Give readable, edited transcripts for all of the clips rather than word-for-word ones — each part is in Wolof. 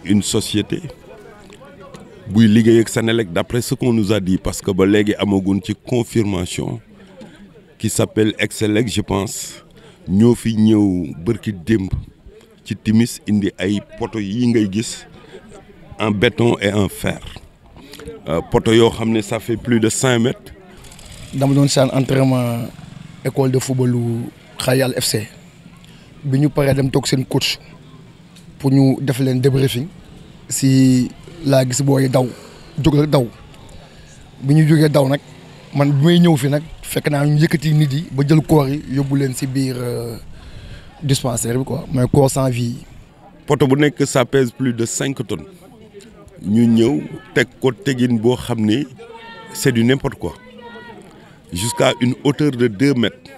une société buy liggéey ak Senelec d'après ce qu'on nous a dit parce que ba léegi amagun ci confirmation qui s'appelle Excelec je pense ñoo fi ñëw bërki démb ci timis indi ay poto yi ngay gis en béton et en fer poto yoo xam ne ça fait plus de 5 mètres. dama doon seen entraînement école de football lu Xayal FC bi ñu paree dem toog seen coach pour ñu def leen débriefing si laa gis booy daw jóg rek daw bi ñu jógee daw nag man bi may ñëw fi nag fekk naa ñu yëkkati nit yi ba jël corps yi yóbbu leen si biir dispensaire bi quoi mooy corps sans vie yi. poto bu nekk ça pèse plus de 5 tonnes ñu ñëw teg ko tegin boo xam ne c'est du n'importe quoi jusqu'à une hauteur de 2 mètres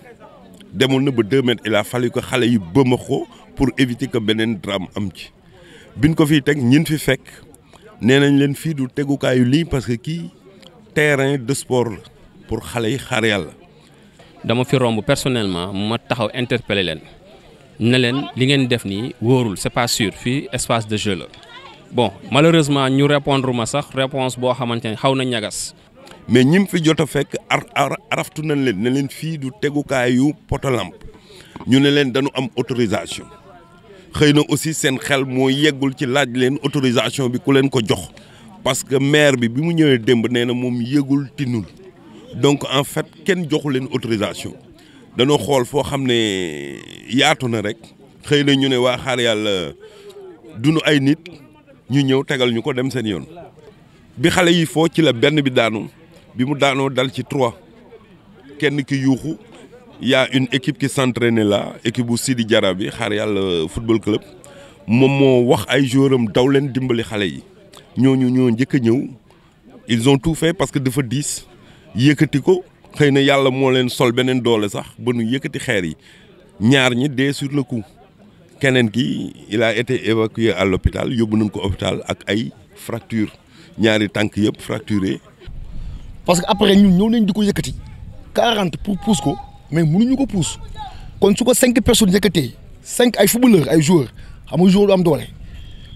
demoon na ba 2 mètres il a fallu que xale yi bëma ko pour éviter que beneen drame am ci biñ ko fiy teg ñin fi fekk nee nañ leen fii du tegukaayu lii parce que kii terrain de sport la pour xale yi xaar yàlla. dama fi romb personnellement ma taxaw interpeller leen ne leen li ngeen def nii wóorul c'est pas sûr fii espace de jeu la bon malheureusement ñu répondre ma sax réponse boo xamante ne xaw na ñagas. mais ñim fi jot a fekk araftu nañ leen ne leen fii du tegukaayu potolamp ñu ne leen dañu am autorisation xëy na aussi seen xel moo yeggul ci laaj leen autorisation bi ku leen ko jox parce que maire bi mu ñëwee démb nee na moom yëgul tinul donc en fait kenn joxu leen autorisation dañoo xool foo xam ne yaatu na rek xëy na ñu ne waa xaar yàlla duñu ay nit ñu ñëw tegal ñu ko dem seen yoon bi xale yi foo ci la benn bi daanu bi mu daanoo dal ci 3 kenn ki yuuxu y a une équipe qui s'entraînait là équipe bu Sidi Diarra bi xaar yàlla football club moom moo wax ay joueurs am daw leen dimbali xale yi ñooñu ñoo njëkk a ñëw ils ont tout fait parce que dafa diis yëkkati ko xëy na yàlla moo leen sol beneen doole sax ba nu yëkkati xeer yi ñaar ñi dee sur le coup keneen ki il a été évacué à l'hôpital yóbbu nañ ko hôpital ak ay fractures ñaari tànk yëpp fracturé. parce que après ñun ñëw nañ di ko yëkkati 40 pour pousse ko mais mënuñu ko pousse kon su ko 5 personnes yëkkatee 5 ay footballeurs ay joueurs xam nga joueur du am doole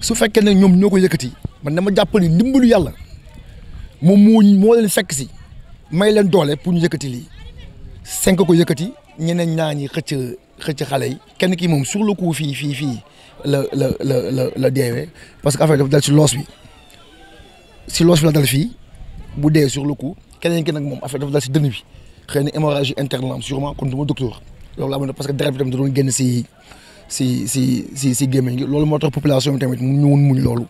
su fekkee ne ñoom ñoo ko yëkkati man dama jàpp ni ndimbalu yàlla moom moo leen fekk si may leen doole pour ñu yëkkati lii 5 ko yëkkati ñeneen ñaar ñi xëcc xale yi kenn ki moom sur le coup fii la deewee parce que affaire dafa dal si loos bi la dal fii bu dee sur le coup keneen ki nag moom affaire dafa dal si dënn bi xëy na hémorragie interne la am sûrement kon du ma docteur loolu laa mën a parce que deret bi tamit da doon génn si gémmiñ gi loolu moo tax population bi tamit mu ñëwoon muñ loolu.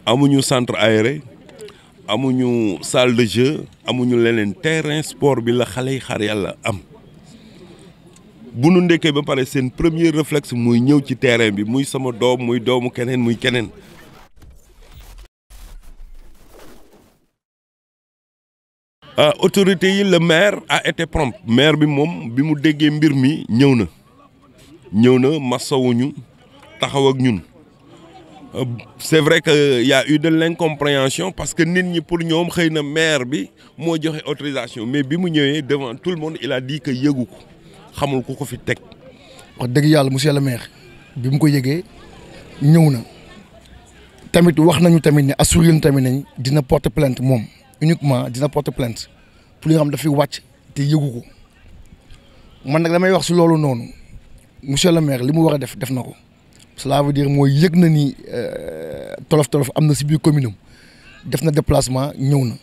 amuñu centre aéré amuñu salle de jeu amuñu leneen terrain sport bi la xale yi xaar yàlla am bu nu ndekkee ba pare seen premier réflexe muy ñëw ci terrain bi muy sama doom muy doomu keneen muy keneen. autorité yi le maire a été prompt maire bi moom bi mu déggee mbir mi ñëw na massawuñu taxaw ak ñun c'est vrai que y a eu de l'incompréhension parce que nit ñi pour ñoom xëy na maire bi moo joxe autorisation mais bi mu ñëwee devant tout le monde il a dit que yëgu ko xamul ku ko fi teg. wax dëgg yàlla monsieur le maire bi mu ko yëgee ñëw na tamit wax nañu tamit ne assuré nañu tamit nañ dina porter plainte moom uniquement dina porter plainte pour li nga xam dafay wàcc te yëgu ko man nag damay wax si loolu noonu monsieur le maire li mu war a def na ko cela veut dire mooy yëg na ni tolof am na si biir commune am def na déplacement ñëw na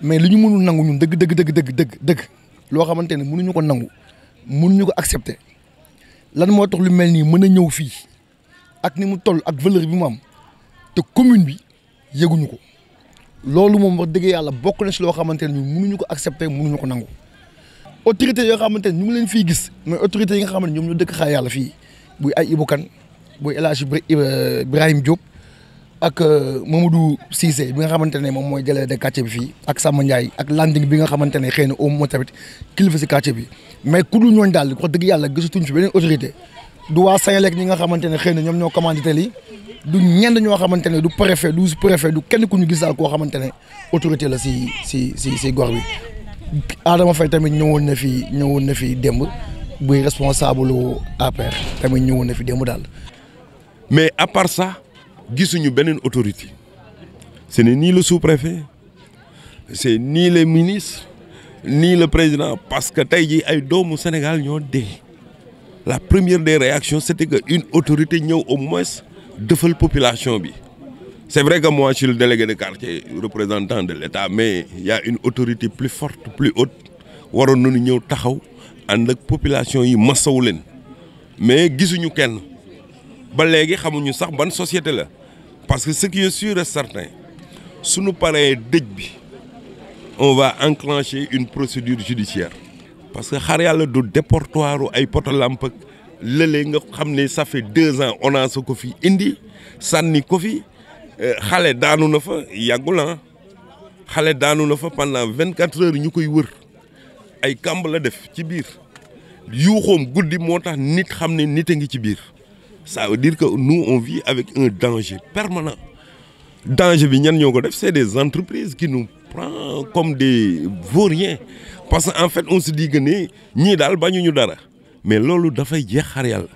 mais li ñu mënul nangu ñun dëgg loo xamante ne mënuñu ko nangu mënuñu ko accepter lan moo tax lu mel nii mën a ñëw fii ak ni mu toll ak valeur bi mu am te commune bi yëguñu ko loolu moom wax dëgg yàlla bokk na si loo xamante ne ñun mënuñu ko accepter mënuñu ko nangu. autorités yoo xamante ne ñu ngi leen fii gis mais autorités yi nga xamante ne ñoom ñu dëkk xaar yàlla fii buy ay Ibou Kane buy El Hadj Ibrahim Diop ak Mamadou Cissé bi nga xamante ne moom mooy délégué de quartier bi fii ak Samba Ndiaye ak Landing bi nga xamante ne xëy na au moins tamit kilifa si quartier bi mais ku dul ñooñu daal wax dëgg yàlla gisatuñ fi beneen autorité du waa Senelec ñi nga xamante ne xëy na ñoom ñoo commandité lii du ñenn ñoo xamante ne du préfet du sous-préfet du kenn ku ñu gis daal koo xamante ne autorité la si gox bi. Adama Faye tamit ñëwoon na fi démb buy responsable APR tamit ñëwoon na fi démb daal. mais à part ça gisuñu beneen autorité ce n'est ni le sous-préfet c'est ni les ministres ni le président parce que tey jii ay doomu Sénégal ñoo dee la première des réactions c'était que une autorité ñëw au moins defal population bi c'est vrai que moi je suis le délégué de quartier représentant de l'État mais il y a une autorité plus forte plus haute waroon nañu ñëw taxaw ànd ak population yi masawu leen mais gisuñu kenn ba léegi xamuñu sax ban société la parce que ce qui est sûr et certain suñu paree dëj bi on va enclencher une procédure judiciaire parce que xar yàlla du déportoire ay poto lamp ak lële nga xam ne ça fait 2 ans on a sa ko fi indi sànni ko fi xale daanu na fa yàggul xale daanu na fa pendant 24 heures ñu koy wër ay kamb la def ci biir yuuxoom guddi moo tax nit xam ne nit a ngi ci biir ça veut dire que nous on vit avec un danger permanent danger bi ñan ñoo ko def c'est des entreprises qui nous prend comme des vauriens parce que en fait on se dit que ne ñii daal bañuñu dara mais loolu dafay jeex xar yàlla.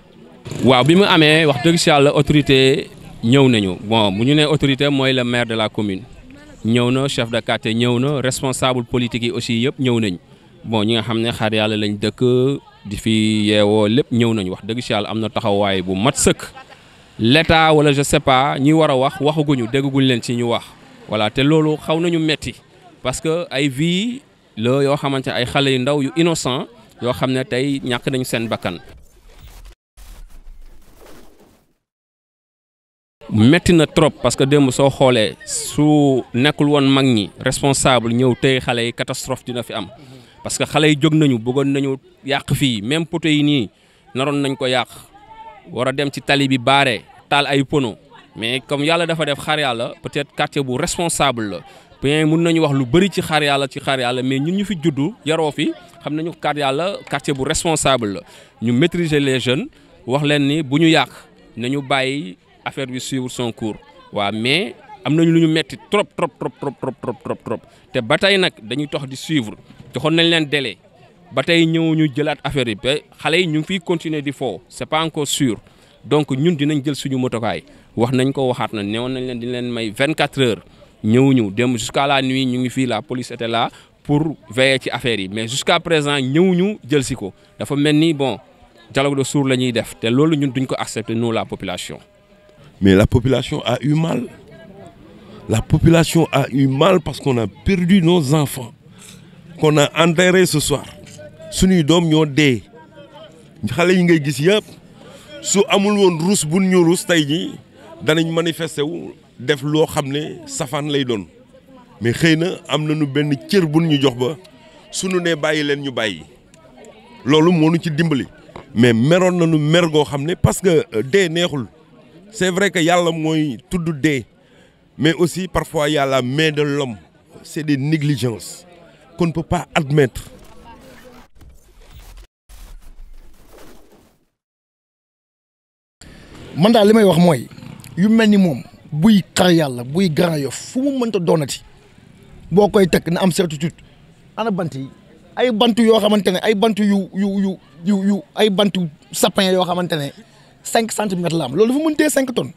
waaw bi mu amee wax dëgg si yàlla autorité ñëw nañu bon bu ñu nee autorité mooy le maire de la commune ñëw na chef de quartier ñëw na responsable politique yi aussi yëpp ñëw nañ bon ñi nga xam ne xar yàlla lañ dëkk di fi yeewoo lépp ñëw nañ wax dëgg si yàlla am na taxawaay bu mat sëkk l'état wala je sais pas ñi war a wax waxaguñu dégguñ leen ci ñu wax voilà te loolu xaw nañu metti parce que ay vie la yoo xamante ay xale yu ndaw yu innocent yoo xam ne tey ñàkk nañu seen bakkan. metti na trop parce que démb soo xoolee su nekkul woon mag ñi responsable ñëw tey xale yi catastrophe dina fi am parce que xale yi jóg nañu bëggoon nañu yàq fii même poteau yi nii naroon nañ ko yàq war a dem ci tali bi baare taal ay pono mais comme yàlla dafa def xar yàlla peut-être quartier bu responsable la bien mun nañu wax lu bëri ci xar yàlla mais ñun ñu fi juddu yaroo fi xam nañu quartier bu responsable la ñu maîtriser les jeunes wax leen ni bu ñu yàq nañu bàyyi affaire bi suivre son cours waaw mais am nañu lu ñu metti trop te ba tey nag dañuy tox di suivre joxoon nañ leen délai ba tey ñëw ñu jëlaat affaire yi ba xale yi ñu ngi fiy continuer di fo c'est pas encore sûr donc ñun dinañ jël suñu motokaay wax nañ ko waxaat na newoon nañ leen di leen may 24 heures ñëwuñu dem jusqu'à la nuit ñu ngi fii la police était là pour veiller ci affaire yi mais jusqu'à présent ñëwuñu jël si ko dafa mel ni bon dialogue de sourds la ñuy def te loolu ñun duñ ko accepter nous la population. Mais la population a eu mal. La population a eu mal parce qu'on a perdu nos enfants qu'on a enterrés ce soir. Suñuy doom ñoo dee xale yi ngay gis yëpp su amul woon ruus bu ñu ruus tey jii danañ manifester wu def loo xam ne safaan lay doon mais xëy na am nañu benn cër bu ñu jox ba suñu nee bàyyi leen ñu bàyyi loolu moo ñu ci dimbali mais meroon nañu mer goo xam ne parce que dee neexul. C'est vrai que yàlla mooy tudd dee mais aussi parfois il y a la main de l'homme c'est des négligences qu'on ne peut pas admettre. man daal li may wax mooy yu mel ni moom buy xar yàlla buy Grand Yoff fu mu mënta doonati boo koy teg na am certitude ana bant yi ay bant yoo xamante ne ay bant yu ay bantu sapin yoo xamante ne 5 centimètres la am loolu dafa mën tee 5 tonnes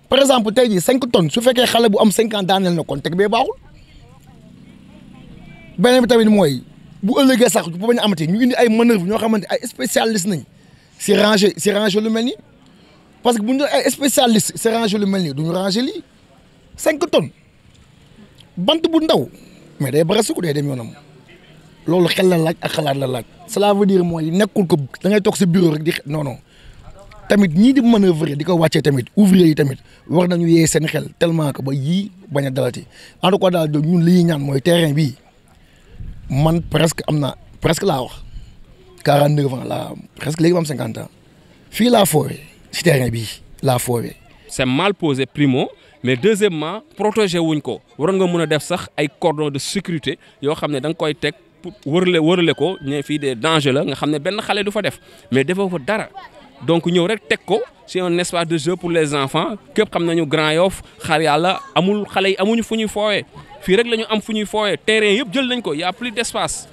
par exemple tey jii 5 tonnes su fekkee xale bu am 5 ans daaneel na kon teg bee baaxul beneen bi tamit mooy bu ëllëgee sax bu bañ a amati ñu indi ay manœuvre ñoo xamante ay spécialiste nañ si ranger lu mel nii parce que bu ñu ay spécialiste si ranger lu mel nii du ñu ranger lii 5 tonnes bant bu ndaw mais day bëri su ko day dem yoonam loolu xel la laaj ak xalaat la laaj cela veut dire mooy nekkul ko da ngay toog sa bureau rek di non. tamit ñii di manœuvrer di ko wàccee tamit ouvrier yi tamit war nañu yee seen xel tellement que ba yii bañ a dalati en tout cas daal ñun li ñuy ñaan mooy terrain bii man presque laa wax 49 ans laa presque léegi ma am 50 ans fii laa foowee si terrain bii laa foowee. c'est mal posé primo mais deuxièmement protégé wuñ ko waroon nga mën a def sax ay cordon de sécurité yoo xam ne da nga koy teg wërale ko ñe fii des dangers la nga xam ne benn xale du fa def mais defoo fa dara. donc ñëw rek teg ko c'est un espace de jeu pour les enfants képp xam nañu Grand Yoff xar yàlla amul xale yi amuñu fu ñuy foowee fii rek la ñu am fu ñuy foowee terrain yëpp jël nañ ko y a plus d'espace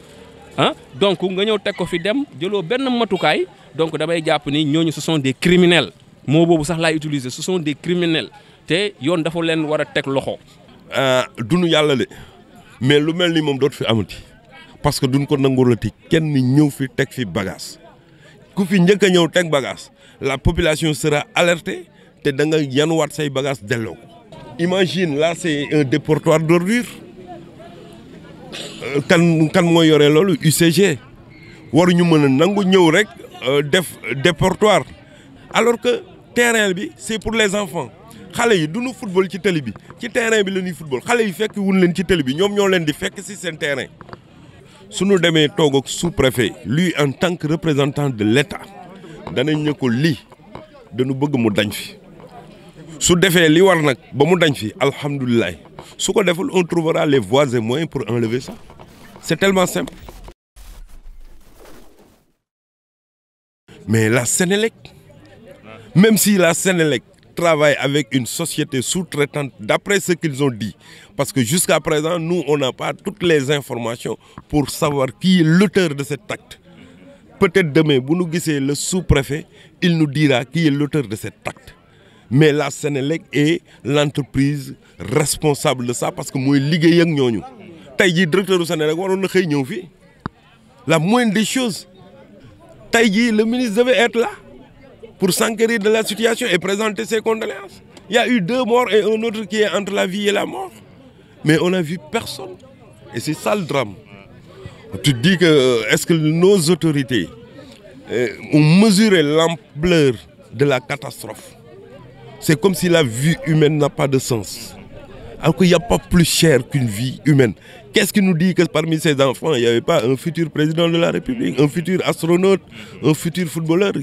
donc nga ñëw teg ko fi dem jëloo benn matukaay donc damay jàpp ni ñooñu ce sont des criminels moo boobu sax laay utiliser ce sont des criminels te yoon dafa leen war a teg loxo. dunu yàlla de mais lu mel ni moom dootu fi amati parce que duñ ko nangulati kenn ñëw fi teg fi bagage ku fi njëkk a ñëw teg bagage la population sera alertée te da nga yanuwaat say bagage delloo ko. Imagine là c'est un dépotoir d'ordures kan mooy yore loolu UCG waruñu mën a nangu ñëw rek def dépotoir alors que terrain bi c'est pour les enfants xale yi duñu football ci télé bi ci terrain bi la ñuy football xale yi fekk wuñ leen ci télé bi ñoom ñoo leen di fekk ci seen terrain suñu demee toog ak sous-préfet lui en tant que représentant de l'État danañ ne ko lii dañu bëgg mu dañ fi su defee li war nag ba mu dañ fi alhamdulilah su ko deful on trouvera les voies et moyens pour enlever ça c'est tellement simple. Mais la Sénélec, même si la Sénélec travaille avec une société sous-traitante, d'après ce qu'ils ont dit, parce que jusqu'à présent, nous, on n'a pas toutes les informations pour savoir qui est l'auteur de cet acte. Peut-être demain, vous nous guissez le sous-préfet, il nous dira qui est l'auteur de cet acte. Mais la Sénélec est l'entreprise responsable de ça parce que moi, liggéey ak ñooñu. Tey jii directeur du Sénélec waroon na xëy ñëw fii. La moindre des choses. Tey jii le ministre devait être là pour s'enquérir de la situation et présenter ses condoléances. Il y a eu 2 morts et un autre qui est entre la vie et la mort. Mais on n'a vu personne. Et c'est ça le drame. Tu te dis que est-ce que nos autorités ont mesuré l'ampleur de la catastrophe? C'est comme si la vie humaine n'a pas de sens. Alors qu'il n'y a pas plus cher qu'une vie humaine. Qu'est-ce qui nous dit que parmi ces enfants, il n'y avait pas un futur président de la République, un futur astronaute, un futur footballeur?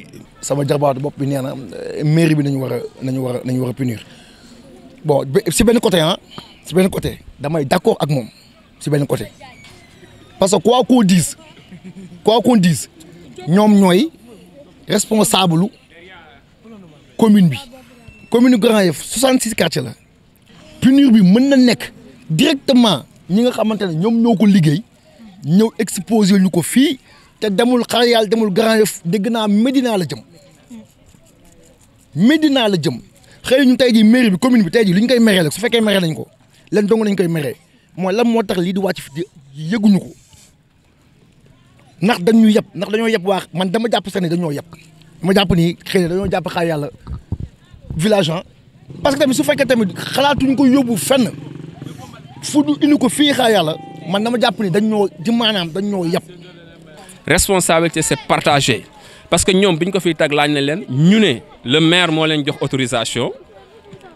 sama jarbaatu bopp bi nee na mairie bi nañu war a punir bon si benn côté si benn côté damay d'accord ak moom si benn côté parce que quoi qu'on dise ñoom ñooy responsable commune bi commune Grand Yoff 66 quartiers la punir bi mën na nekk directement ñi nga xamante ne ñoom ñoo ko liggéey ñëw exposé ñu ko fii te demul xar yàlla demul Grand Yoff dégg naa Médina la jëm xëy ñu tey jii mairie bi commune bi tey jii li ñu koy meree la su fekkee meree nañ ko leen dong nañ koy meree mooy lan moo tax lii di wàcc fi yëguñu ko ndax dañu yeb ndax dañoo yeb waa man dama jàpp sax ne dañoo yeb dama jàpp ni xëy na dañoo jàpp xar yàlla village parce que tamit su fekkee tamit xalaatuñ ko yóbbu fenn fu du indi ko fii xaar yàlla man dama jàpp ni dañoo di maanaam dañoo yab. Responsabilité c'est partagé parce que ñoom biñ ko fiy tag laaj na leen ñu ne le maire moo leen jox autorisation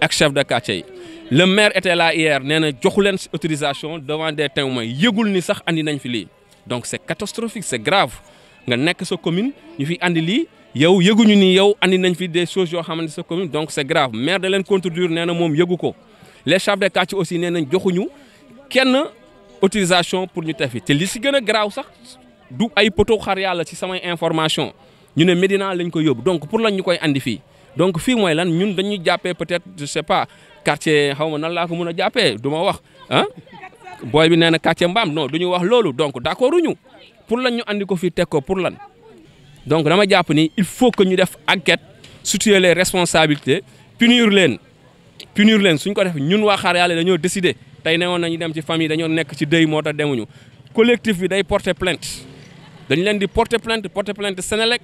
ak chef de quartier yi le maire était là hier nee na joxu leen autorisation devant des témoins yëgul ni sax andi nañ fi lii donc c'est catastrophique c'est grave nga nekk sa commune ñu fi andi lii. yow yëguñu ni yow andi nañ fi des choses yoo xamante sa commune donc c'est grave maire da leen contredire nee na moom yëgu ko les chefs de quartier aussi nee nañ joxuñu kenn autorisation pour ñu tef fi te li si gën a grave sax du ay poto xar yàlla ci samay information ñu ne Médina lañ ko yóbbu donc pour lan ñu koy andi fii donc fii mooy lan ñun dañuy jàppee peut-être je sais pas quartier xaw ma nan laa ko mën a jàppee du ma wax ah booy bi nee na quartier Mbam non du ñu wax loolu donc d'accord uñu pour lan ñu andi ko fii teg ko pour lan. Donc dama jàpp ni il faut que ñu def enquête situer les responsabilités punir leen suñ ko def ñun waa xaar yàlla dañoo décider tey ne woon nañu dem ci famille dañoo nekk ci deuil moo tax demuñu collectif bi day porter plainte dañu leen di porter plainte Sénélec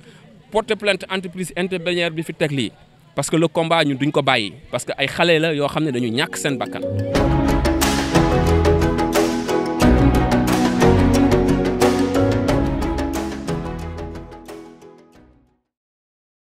porter plainte entreprise intermédiaire bi fi teg lii parce que le combat ñun duñ ko bàyyi parce que ay xale la yoo xam ne dañu ñàkk seen bakkan